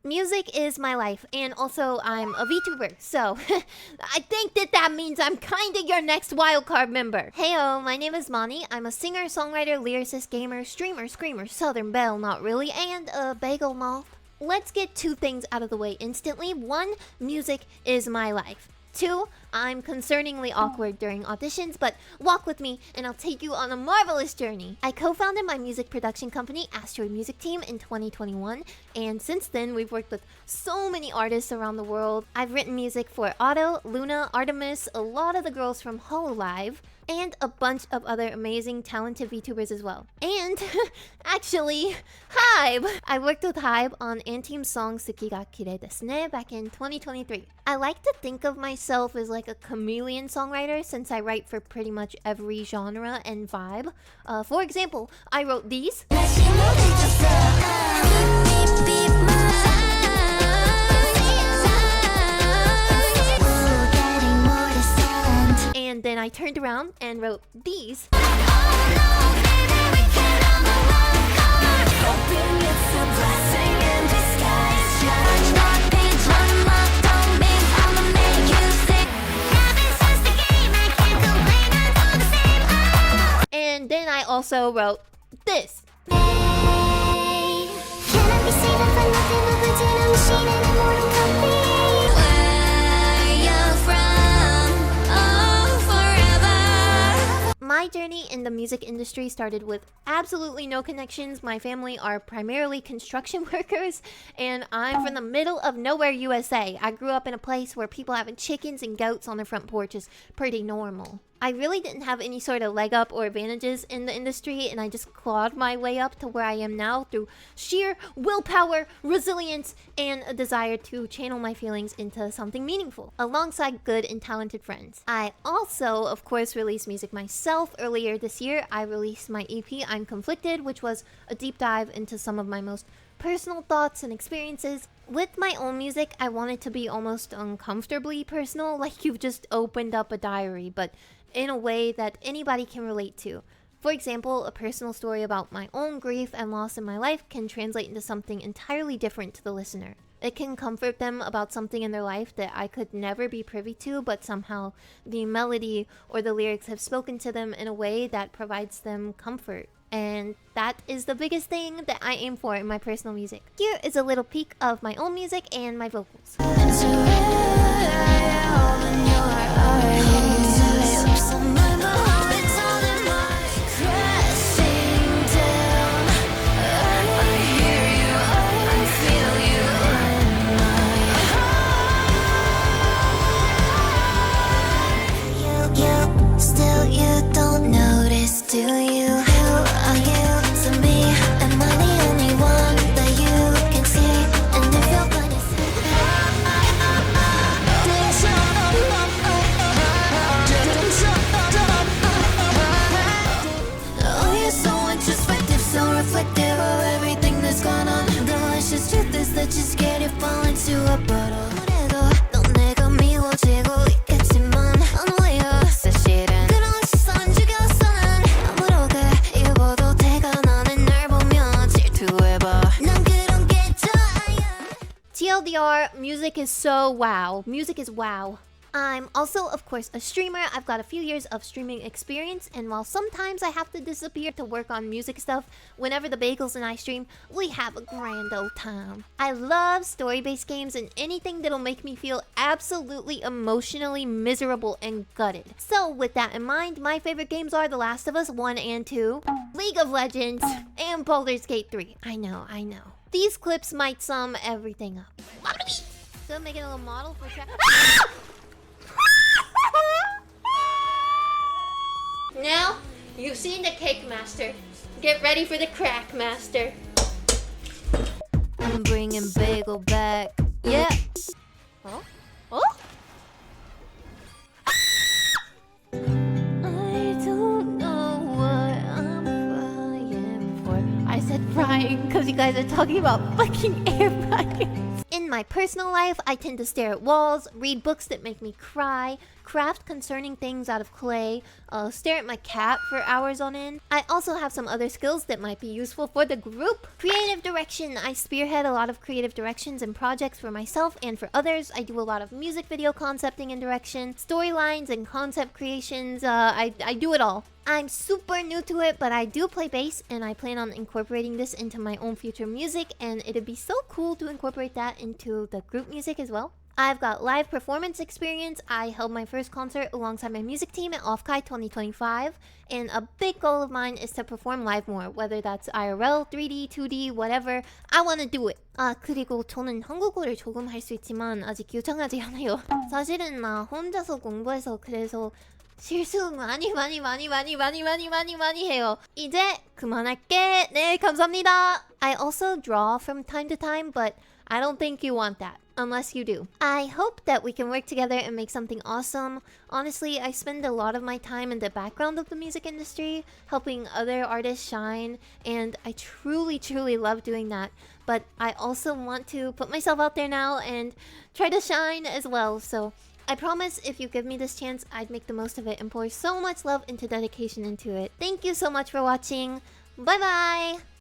Music is my life, and also I'm a VTuber, so I think that means I'm kinda your next Wildcard member. Heyo, my name is Monii. I'm a singer, songwriter, lyricist, gamer, streamer, screamer, southern belle, not really, and a bagel moth. Let's get two things out of the way instantly. One, music is my life. Two, I'm concerningly awkward during auditions, but walk with me and I'll take you on a marvelous journey. I co-founded my music production company, Asteroid Music Team, in 2021, and since then we've worked with so many artists around the world. I've written music for Otto, Luna, Artemis, a lot of the girls from Hololive, and a bunch of other amazing, talented VTubers as well. And, actually, Hybe! I worked with Hybe on Anteam's song Suki ga Kirei desu ne back in 2023. I like to think of myself as like a chameleon songwriter since I write for pretty much every genre and vibe. For example, I wrote these. And then I turned around and wrote these. And then I also wrote this. My journey in the music industry started with absolutely no connections. My family are primarily construction workers, and I'm from the middle of nowhere, USA. I grew up in a place where people having chickens and goats on their front porch is pretty normal. I really didn't have any sort of leg up or advantages in the industry, and I just clawed my way up to where I am now through sheer willpower, resilience, and a desire to channel my feelings into something meaningful, alongside good and talented friends. I also, of course, released music myself. Earlier this year, I released my EP, I'm Conflicted, which was a deep dive into some of my most personal thoughts and experiences. With my own music, I want it to be almost uncomfortably personal, like you've just opened up a diary, but in a way that anybody can relate to. For example, a personal story about my own grief and loss in my life can translate into something entirely different to the listener. It can comfort them about something in their life that I could never be privy to, but somehow the melody or the lyrics have spoken to them in a way that provides them comfort. And that is the biggest thing that I aim for in my personal music. Here is a little peek of my own music and my vocals. Still you don't notice, do you? Who are you to me? Am I the only one that you can see? And if you're gonna oh, you're so introspective, so reflective of everything that's gone on. The delicious truth is that you're scared you fall into a puddle. 넌 내가 미워지고 있겠지만 TLDR, music is so wow. Music is wow. I'm also, of course, a streamer. I've got a few years of streaming experience, and while sometimes I have to disappear to work on music stuff, whenever the bagels and I stream, we have a grand old time. I love story-based games and anything that'll make me feel absolutely emotionally miserable and gutted. So with that in mind, my favorite games are The Last of Us 1 and 2, League of Legends, and Baldur's Gate 3. I know. These clips might sum everything up. Still making a little model for Now, you've seen the cake master. Get ready for the crack master. I'm bringing bagel back. Yeah. Oh? I don't know what I'm crying for. I said frying because you guys are talking about fucking air fryers. In my personal life, I tend to stare at walls, read books that make me cry, craft concerning things out of clay, stare at my cat for hours on end. I also have some other skills that might be useful for the group. Creative direction. I spearhead a lot of creative directions and projects for myself and for others. I do a lot of music video concepting and direction, storylines and concept creations. I do it all. I'm super new to it, but I do play bass, and I plan on incorporating this into my own future music, and it'd be so cool to incorporate that into the group music as well. I've got live performance experience. I held my first concert alongside my music team at Wildcard 2025, and a big goal of mine is to perform live more, whether that's IRL, 3D, 2D, whatever. I want to do it. 그리고 저는 한국어를 조금 할 수 있지만 아직 유창하지 않아요. 사실은 나 혼자서 공부해서 그래서 실수 많이 해요. 이제 그만할게. 네, 감사합니다. I also draw from time to time, but I don't think you want that. Unless you do. I hope that we can work together and make something awesome. Honestly, I spend a lot of my time in the background of the music industry, helping other artists shine, and I truly love doing that. But I also want to put myself out there now and try to shine as well, so I promise if you give me this chance, I'd make the most of it and pour so much love and dedication into it. Thank you so much for watching. Bye bye!